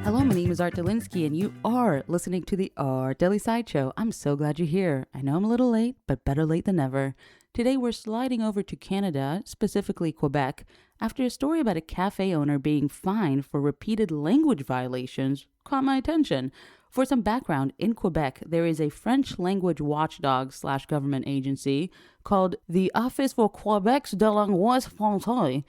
Hello, my name is Art Delinsky, and you are listening to the Art Daily Sideshow. I'm so glad you're here. I know I'm a little late, but better late than never. Today, we're sliding over to Canada, specifically Quebec, after a story about a cafe owner being fined for repeated language violations caught my attention. For some background, in Quebec, there is a French language watchdog / government agency called the Office for Quebec de Langue Française.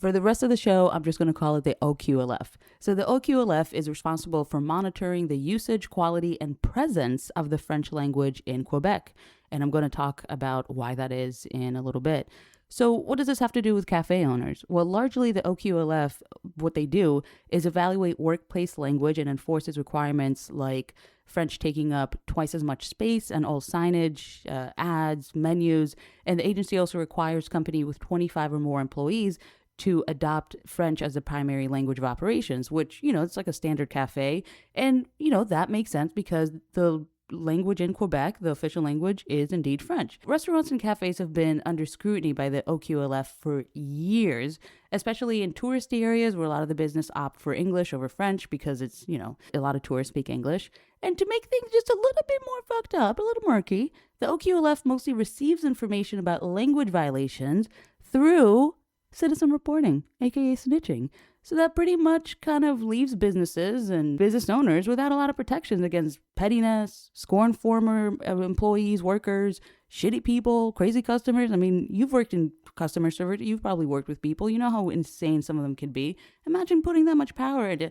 For the rest of the show, I'm just going to call it the OQLF. So the OQLF is responsible for monitoring the usage, quality, and presence of the French language in Quebec. And I'm going to talk about why that is in a little bit. So what does this have to do with cafe owners? Well, largely the OQLF, what they do is evaluate workplace language and enforces requirements like French taking up twice as much space and all signage, ads, menus. And the agency also requires company with 25 or more employees to adopt French as the primary language of operations, which, it's like a standard cafe. And, that makes sense because the language in Quebec, the official language, is indeed French. Restaurants and cafes have been under scrutiny by the OQLF for years, especially in touristy areas where a lot of the business opt for English over French because it's, a lot of tourists speak English. And to make things just a little bit more fucked up, a little murky, the OQLF mostly receives information about language violations through citizen reporting, aka snitching. So that pretty much kind of leaves businesses and business owners without a lot of protections against pettiness, scorn former employees, workers, shitty people, crazy customers. I mean, you've worked in customer service. You've probably worked with people. You know how insane some of them can be. Imagine putting that much power into.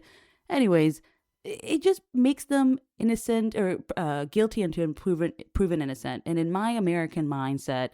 Anyways, it just makes them innocent or guilty until proven innocent. And in my American mindset,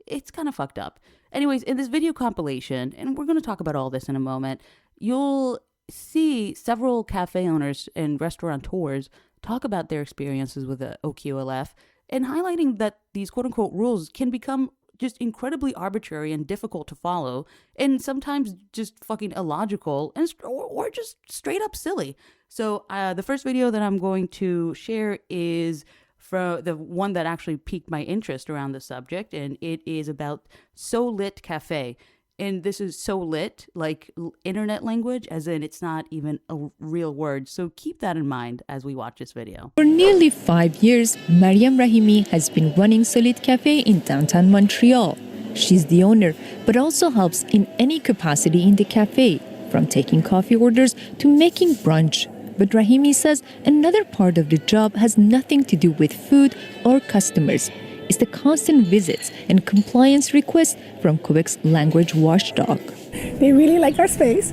it's kind of fucked up. Anyways, in this video compilation, and we're going to talk about all this in a moment, you'll see several cafe owners and restaurateurs talk about their experiences with the OQLF and highlighting that these quote-unquote rules can become just incredibly arbitrary and difficult to follow, and sometimes just fucking illogical or just straight up silly. So the first video that I'm going to share is from the one that actually piqued my interest around the subject, and it is about So Lit Cafe. And this is so lit, like internet language, as in it's not even a real word. So keep that in mind as we watch this video. For nearly 5 years, Mariam Rahimi has been running So Lit Cafe in downtown Montreal. She's the owner, but also helps in any capacity in the cafe, from taking coffee orders to making brunch. But Rahimi says another part of the job has nothing to do with food or customers. It's the constant visits and compliance requests from Quebec's language watchdog. They really like our space,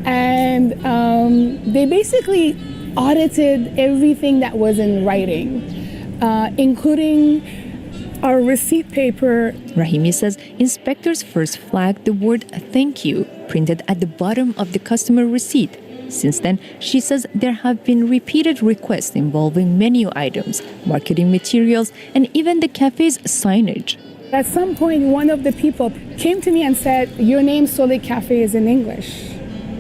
and they basically audited everything that was in writing, including our receipt paper. Rahimi says inspectors first flagged the word "thank you" printed at the bottom of the customer receipt. Since then, she says there have been repeated requests involving menu items, marketing materials, and even the cafe's signage. At some point, one of the people came to me and said, "Your name, So Lit Cafe, is in English."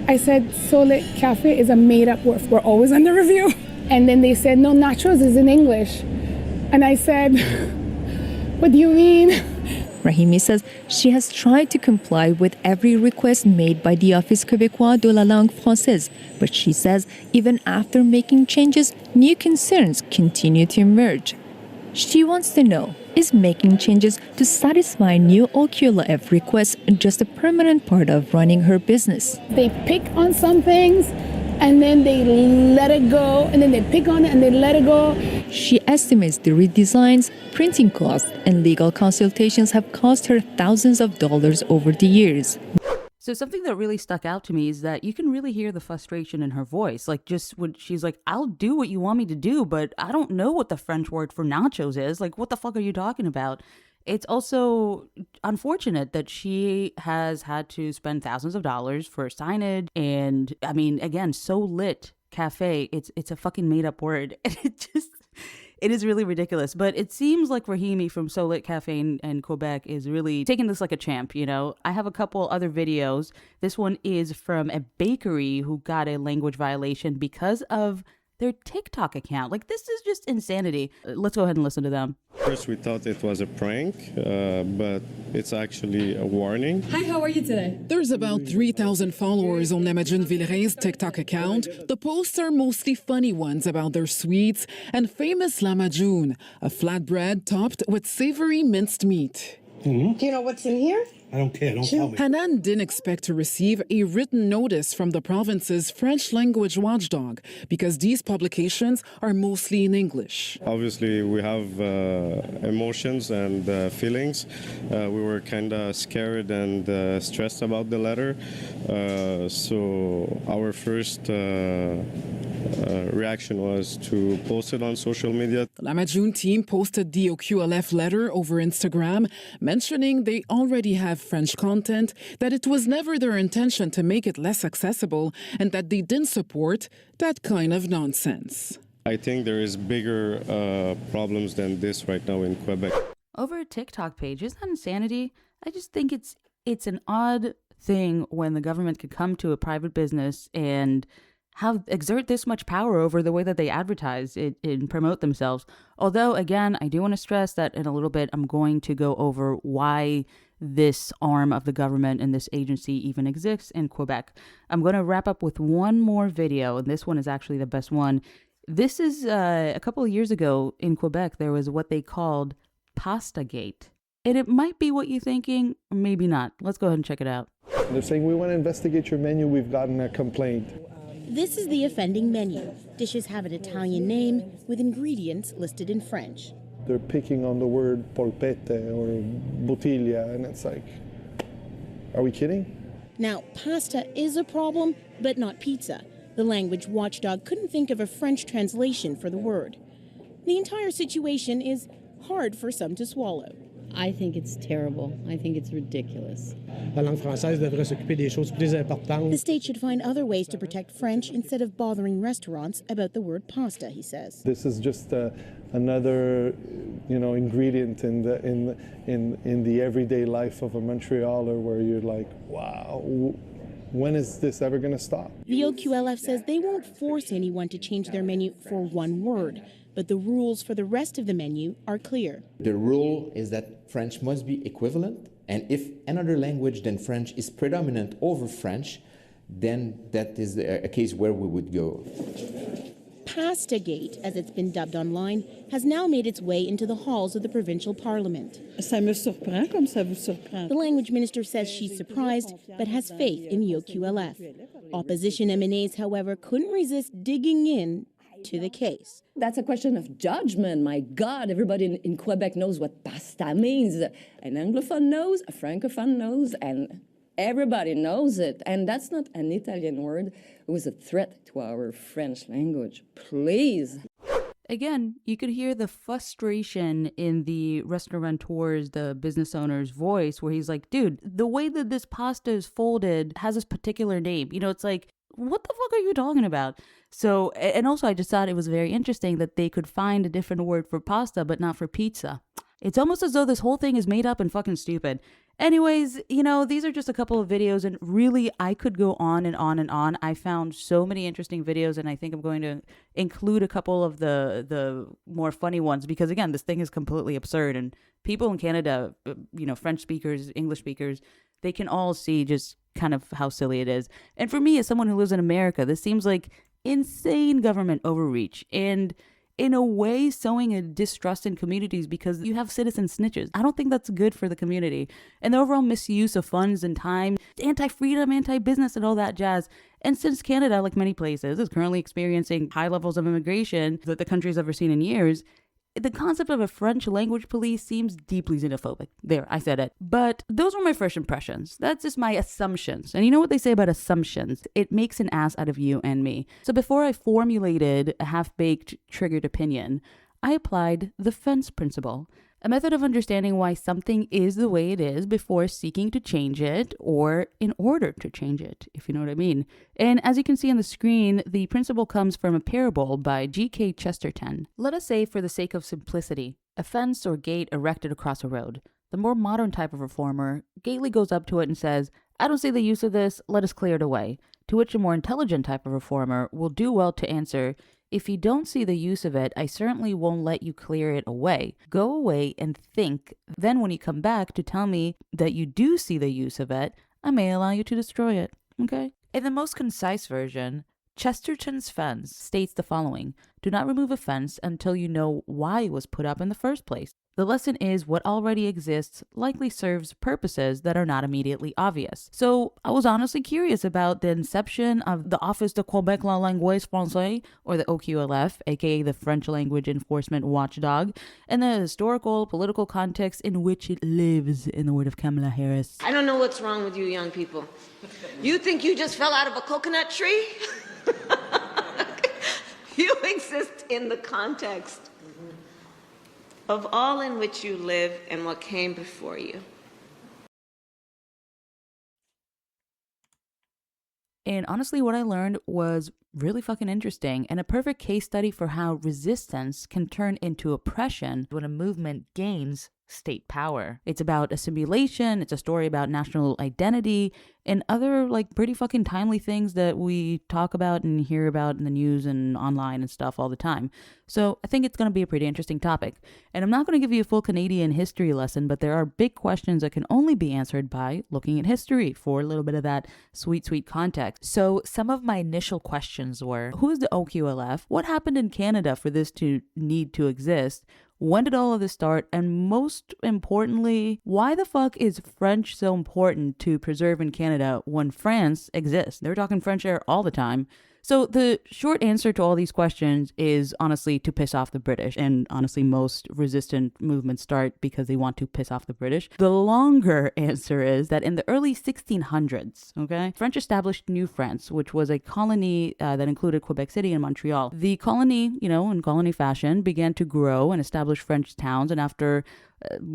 I said, "So Lit Cafe is a made-up word. We're always under review." And then they said, "No, nachos is in English." And I said, "What do you mean?" Rahimi says she has tried to comply with every request made by the Office Québécois de la Langue Française, but she says even after making changes, new concerns continue to emerge. She wants to know, is making changes to satisfy new OQLF requests just a permanent part of running her business? They pick on some things, and then they let it go, and then they pick on it and they let it go. She estimates the redesigns, printing costs, and legal consultations have cost her thousands of dollars over the years. So something that really stuck out to me is that you can really hear the frustration in her voice. Like, just when she's like, "I'll do what you want me to do, but I don't know what the French word for nachos is. Like, what the fuck are you talking about?" It's also unfortunate that she has had to spend thousands of dollars for signage. And I mean, again, So Lit Cafe, it's a fucking made up word. And it is really ridiculous. But it seems like Rahimi from So Lit Cafe in Quebec is really taking this like a champ, I have a couple other videos. This one is from a bakery who got a language violation because of their TikTok account. Like, this is just insanity. Let's go ahead and listen to them. First, we thought it was a prank, but it's actually a warning. Hi, how are you today? There's about 3,000 followers on Namajun Villerin's TikTok account. The posts are mostly funny ones about their sweets and famous lamajun, a flatbread topped with savory minced meat. Do you know what's in here? I don't care, don't tell me. Hanan didn't expect to receive a written notice from the province's French language watchdog because these publications are mostly in English. Obviously, we have emotions and feelings. We were kind of scared and stressed about the letter. So our first reaction was to post it on social media. The Lamajun team posted the OQLF letter over Instagram, mentioning they already have French content, that it was never their intention to make it less accessible, and that they didn't support that kind of nonsense. I think there is bigger problems than this right now in Quebec. Over a TikTok page, isn't that insanity? I just think it's an odd thing when the government could come to a private business and exert this much power over the way that they advertise it and promote themselves. Although, again, I do want to stress that in a little bit, I'm going to go over why this arm of the government and this agency even exists in Quebec. I'm going to wrap up with one more video, and this one is actually the best one. This is a couple of years ago in Quebec, there was what they called Pasta Gate. And it might be what you're thinking, or maybe not. Let's go ahead and check it out. They're saying, we want to investigate your menu. We've gotten a complaint. This is the offending menu. Dishes have an Italian name with ingredients listed in French. They're picking on the word polpette or bottiglia, and it's like, are we kidding? Now, pasta is a problem, but not pizza. The language watchdog couldn't think of a French translation for the word. The entire situation is hard for some to swallow. I think it's terrible. I think it's ridiculous. La langue française devrait s'occuper des choses plus importantes. The state should find other ways to protect French instead of bothering restaurants about the word pasta, he says. This is just another, ingredient in the everyday life of a Montrealer, where you're like, wow, when is this ever going to stop? The OQLF says they won't force anyone to change their menu for one word, but the rules for the rest of the menu are clear. The rule is that French must be equivalent, and if another language than French is predominant over French, then that is a case where we would go. Pastagate, as it's been dubbed online, has now made its way into the halls of the provincial parliament. Ça me surprend comme ça vous surprend. The language minister says she's surprised, but has faith in the OQLF. Opposition MNAs, however, couldn't resist digging in to the case. That's a question of judgment. My God, everybody in Quebec knows what pasta means. An Anglophone knows, a Francophone knows, and everybody knows it. And that's not an Italian word. It was a threat to our French language. Please. Again, you could hear the frustration in the restaurateur's, the business owner's voice, where he's like, dude, the way that this pasta is folded has this particular name. It's like, what the fuck are you talking about? So, and also I just thought it was very interesting that they could find a different word for pasta, but not for pizza. It's almost as though this whole thing is made up and fucking stupid. Anyways, these are just a couple of videos, and really I could go on and on and on. I found so many interesting videos, and I think I'm going to include a couple of the more funny ones, because again, this thing is completely absurd, and people in Canada, French speakers, English speakers, they can all see just kind of how silly it is. And for me, as someone who lives in America, this seems like insane government overreach, and in a way sowing a distrust in communities because you have citizen snitches. I don't think that's good for the community. And the overall misuse of funds and time, anti-freedom, anti-business, and all that jazz. And since Canada, like many places, is currently experiencing high levels of immigration that the country's ever seen in years, the concept of a French language police seems deeply xenophobic. There, I said it. But those were my first impressions. That's just my assumptions. And you know what they say about assumptions? It makes an ass out of you and me. So before I formulated a half-baked, triggered opinion, I applied the fence principle, a method of understanding why something is the way it is before seeking to change it, or in order to change it, if you know what I mean. And as you can see on the screen, the principle comes from a parable by G.K. Chesterton. Let us say, for the sake of simplicity, a fence or gate erected across a road. The more modern type of reformer gaily goes up to it and says, I don't see the use of this, let us clear it away. To which a more intelligent type of reformer will do well to answer, If you don't see the use of it, I certainly won't let you clear it away. Go away and think. Then when you come back to tell me that you do see the use of it, I may allow you to destroy it. Okay? In the most concise version, Chesterton's fence states the following: do not remove a fence until you know why it was put up in the first place. The lesson is what already exists likely serves purposes that are not immediately obvious. So I was honestly curious about the inception of the Office de Quebec la Langue Française, or the OQLF, aka the French Language Enforcement Watchdog, and the historical, political context in which it lives, in the word of Kamala Harris. I don't know what's wrong with you young people. You think you just fell out of a coconut tree? You exist in the context of all in which you live and what came before you. And honestly, what I learned was really fucking interesting and a perfect case study for how resistance can turn into oppression when a movement gains state power. It's about assimilation, it's a story about national identity, and other like pretty fucking timely things that we talk about and hear about in the news and online and stuff all the time. So I think it's going to be a pretty interesting topic. And I'm not going to give you a full Canadian history lesson, but there are big questions that can only be answered by looking at history for a little bit of that sweet, sweet context. So some of my initial questions were, who is the OQLF? What happened in Canada for this to need to exist? When did all of this start? And most importantly, why the fuck is French so important to preserve in Canada when France exists? They're talking French there all the time. So the short answer to all these questions is honestly to piss off the British. And honestly, most resistant movements start because they want to piss off the British. The longer answer is that in the early 1600s, okay, French established New France, which was a colony that included Quebec City and Montreal. The colony, in colony fashion, began to grow and establish French towns. And after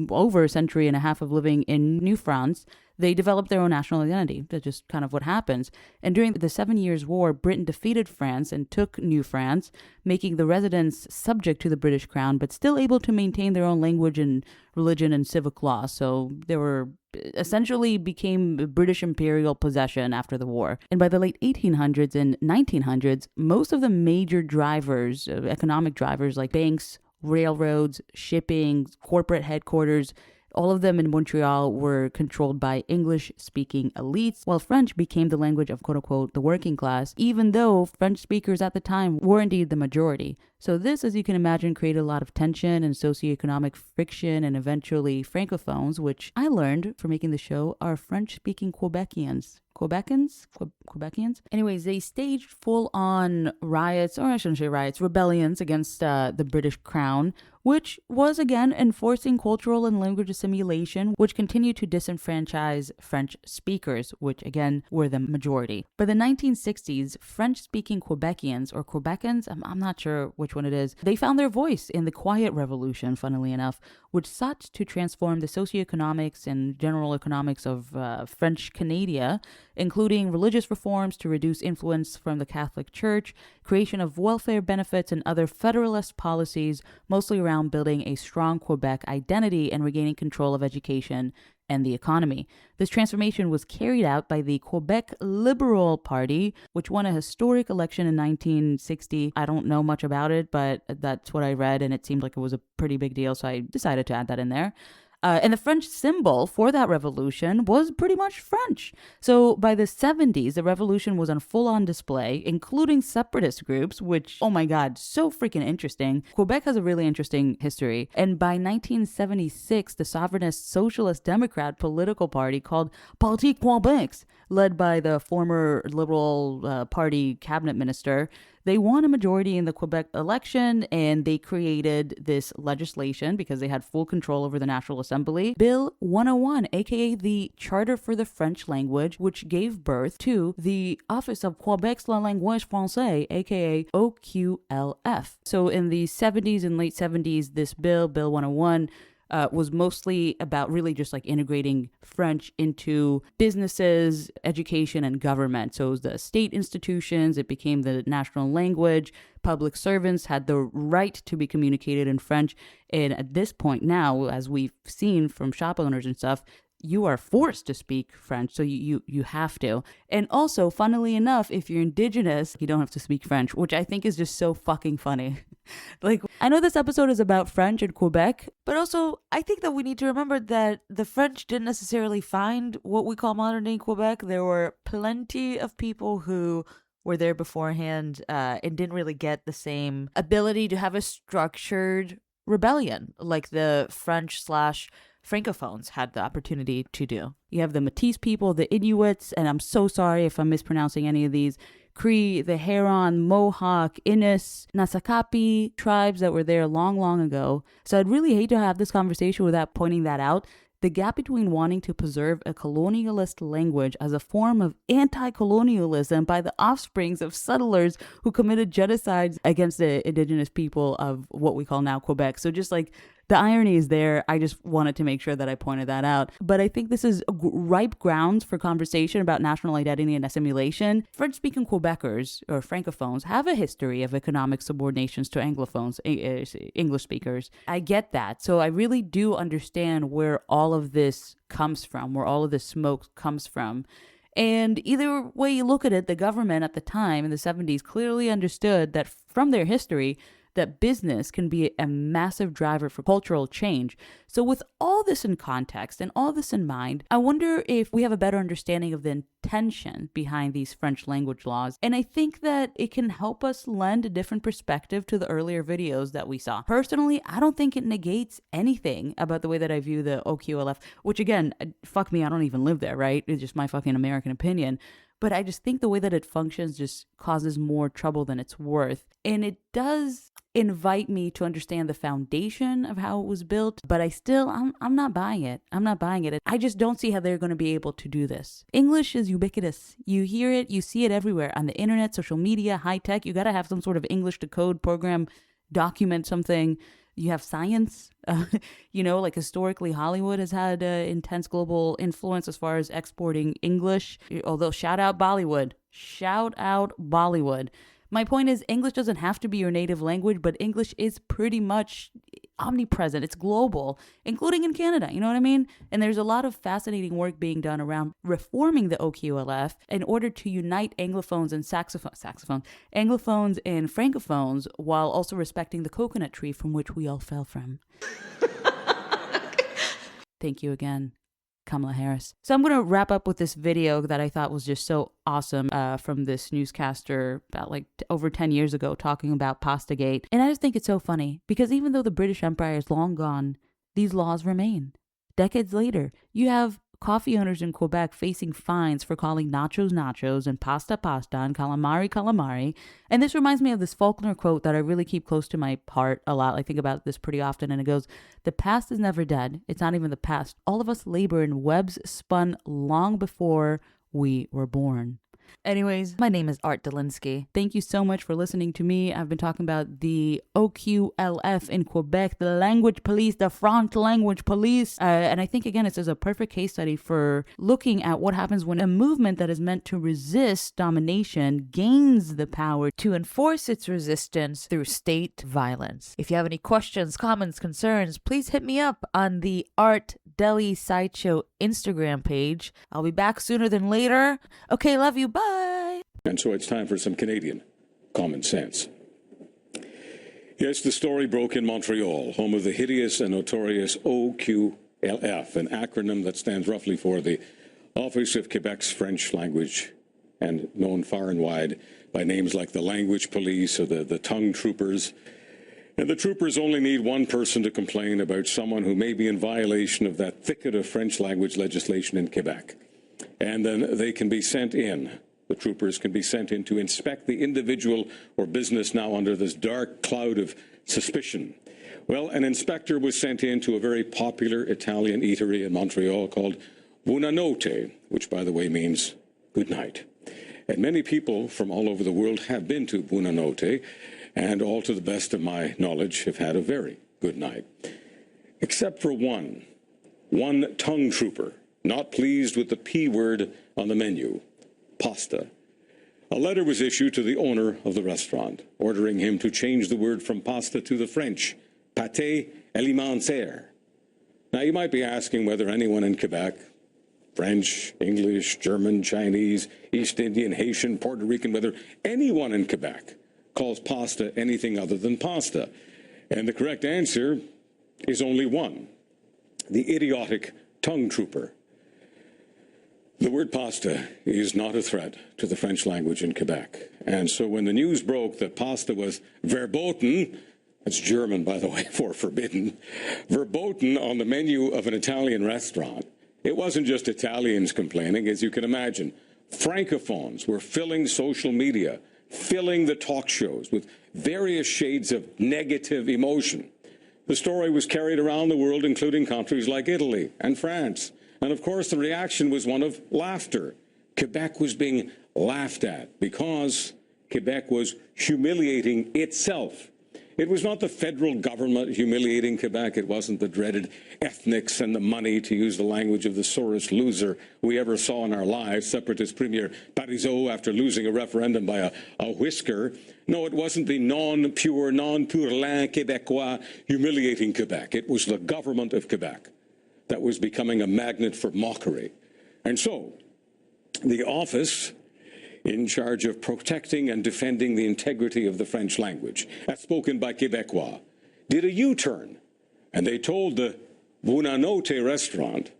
over a century and a half of living in New France, they developed their own national identity. That's just kind of what happens. And during the 7 Years' War, Britain defeated France and took New France, making the residents subject to the British crown, but still able to maintain their own language and religion and civic law. So they were essentially became British imperial possession after the war. And by the late 1800s and 1900s, most of the major drivers, economic drivers like banks, railroads, shipping, corporate headquarters, all of them in Montreal were controlled by English-speaking elites, while French became the language of quote-unquote the working class, even though French speakers at the time were indeed the majority. So this, as you can imagine, created a lot of tension and socioeconomic friction and eventually francophones, which I learned from making the show are French-speaking Quebecians. Quebecians? Anyways, they staged full-on riots, or I shouldn't say riots, rebellions against the British crown, which was, again, enforcing cultural and language assimilation, which continued to disenfranchise French speakers, which, again, were the majority. By the 1960s, French-speaking Quebecians, or Quebecans, I'm not sure which one it is, they found their voice in the Quiet Revolution, funnily enough, which sought to transform the socioeconomics and general economics of French Canada, including religious reforms to reduce influence from the Catholic Church, creation of welfare benefits, and other federalist policies, mostly around building a strong Quebec identity and regaining control of education and the economy. This transformation was carried out by the Quebec Liberal Party, which won a historic election in 1960. I don't know much about it, but that's what I read, and it seemed like it was a pretty big deal, so I decided to add that in there. And the French symbol for that revolution was pretty much French. So by the 70s, the revolution was on full-on display, including separatist groups, which, oh my God, so freaking interesting. Quebec has a really interesting history. And by 1976, the sovereignist Socialist Democrat political party called Parti Quebec, led by the former Liberal Party cabinet minister, they won a majority in the Quebec election, and they created this legislation because they had full control over the National Assembly. Bill 101, aka the Charter for the French Language, which gave birth to the Office of Quebec's la Langue Française, aka OQLF. So in the 70s and late 70s, this bill, Bill 101, was mostly about really just like integrating French into businesses, education, and government. So it was the state institutions, it became the national language. Public servants had the right to be communicated in French. And at this point now, as we've seen from shop owners and stuff, you are forced to speak French, so you have to. And also, funnily enough, if you're Indigenous, you don't have to speak French, which I think is just so fucking funny. Like, I know this episode is about French and Quebec, but also I think that we need to remember that the French didn't necessarily find what we call modern-day Quebec. There were plenty of people who were there beforehand and didn't really get the same ability to have a structured rebellion like the French / Francophones had the opportunity to do. You have the Métis people, the Inuits, and I'm so sorry if I'm mispronouncing any of these, Cree, the Huron, Mohawk, Innis, Nasakapi tribes that were there long, long ago. So I'd really hate to have this conversation without pointing that out. The gap between wanting to preserve a colonialist language as a form of anti-colonialism by the offsprings of settlers who committed genocides against the indigenous people of what we call now Quebec. So just like the irony is there. I just wanted to make sure that I pointed that out. But I think this is ripe grounds for conversation about national identity and assimilation. French-speaking Quebecers or Francophones have a history of economic subordinations to Anglophones, English speakers. I get that. So I really do understand where all of this comes from, where all of this smoke comes from. And either way you look at it, the government at the time in the 70s clearly understood that from their history, that business can be a massive driver for cultural change. So with all this in context and all this in mind, I wonder if we have a better understanding of the intention behind these French language laws. And I think that it can help us lend a different perspective to the earlier videos that we saw. Personally, I don't think it negates anything about the way that I view the OQLF, which again, fuck me, I don't even live there, right? It's just my fucking American opinion. But I just think the way that it functions just causes more trouble than it's worth. And it does invite me to understand the foundation of how it was built, but I'm not buying it. I'm not buying it. I just don't see how they're going to be able to do this. English is ubiquitous. You hear it, you see it everywhere on the internet, social media, high tech. You got to have some sort of English to code program, document something. You have science, like historically Hollywood has had intense global influence as far as exporting English, although shout out Bollywood. My point is English doesn't have to be your native language, but English is pretty much omnipresent. It's global, including in Canada. You know what I mean? And there's a lot of fascinating work being done around reforming the OQLF in order to unite Anglophones and Anglophones and Francophones while also respecting the coconut tree from which we all fell from. Thank you again, Kamala Harris. So I'm going to wrap up with this video that I thought was just so awesome from this newscaster about over 10 years ago talking about Pastagate. And I just think it's so funny because even though the British Empire is long gone, these laws remain. Decades later, you have coffee owners in Quebec facing fines for calling nachos nachos and pasta pasta and calamari calamari. And this reminds me of this Faulkner quote that I really keep close to my heart a lot. I think about this pretty often, and it goes, "The past is never dead. It's not even the past. All of us labor in webs spun long before we were born." Anyways, my name is Art Delinsky. Thank you so much for listening to me. I've been talking about the OQLF in Quebec, the language police, the French language police. And I think, again, it's a perfect case study for looking at what happens when a movement that is meant to resist domination gains the power to enforce its resistance through state violence. If you have any questions, comments, concerns, please hit me up on the Art Deli Sideshow Instagram page. I'll be back sooner than later. Okay, love you. Bye. And so it's time for some Canadian common sense. Yes, the story broke in Montreal, home of the hideous and notorious OQLF, an acronym that stands roughly for the Office of Quebec's French Language, and known far and wide by names like the Language Police or the Tongue Troopers. And the troopers only need one person to complain about someone who may be in violation of that thicket of French language legislation in Quebec. And then they can be sent in. The troopers can be sent in to inspect the individual or business now under this dark cloud of suspicion. Well, an inspector was sent in to a very popular Italian eatery in Montreal called Buonanotte, which, by the way, means good night. And many people from all over the world have been to Buonanotte, and all to the best of my knowledge have had a very good night. Except for one tongue trooper, not pleased with the P word on the menu, pasta. A letter was issued to the owner of the restaurant, ordering him to change the word from pasta to the French, pâté alimentaire. Now, you might be asking whether anyone in Quebec, French, English, German, Chinese, East Indian, Haitian, Puerto Rican, whether anyone in Quebec calls pasta anything other than pasta. And the correct answer is only one: the idiotic tongue trooper. The word pasta is not a threat to the French language in Quebec. And so when the news broke that pasta was verboten, that's German, by the way, for forbidden, verboten on the menu of an Italian restaurant, it wasn't just Italians complaining, as you can imagine. Francophones were filling social media, filling the talk shows with various shades of negative emotion. The story was carried around the world, including countries like Italy and France. And of course, the reaction was one of laughter. Quebec was being laughed at because Quebec was humiliating itself. It was not the federal government humiliating Quebec. It wasn't the dreaded ethnics and the money, to use the language of the sorest loser we ever saw in our lives, separatist Premier Parizeau after losing a referendum by a whisker. No, it wasn't the non-pure, non-pur-lain Québécois humiliating Quebec. It was the government of Quebec that was becoming a magnet for mockery. And so, the office in charge of protecting and defending the integrity of the French language, as spoken by Québécois, did a U-turn, and they told the Bunanote restaurant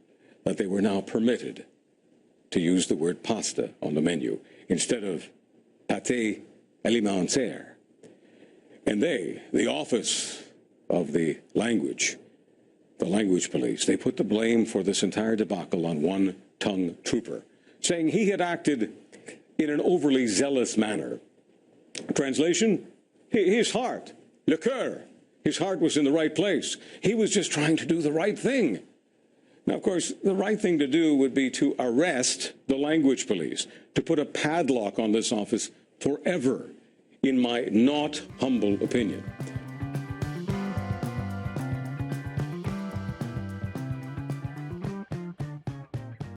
that they were now permitted to use the word pasta on the menu instead of pâté alimentaire. And they, the office of the language police, they put the blame for this entire debacle on one tongue trooper, saying he had acted in an overly zealous manner. Translation, his heart, le cœur, his heart was in the right place. He was just trying to do the right thing. Now, of course, the right thing to do would be to arrest the language police, to put a padlock on this office forever, in my not humble opinion.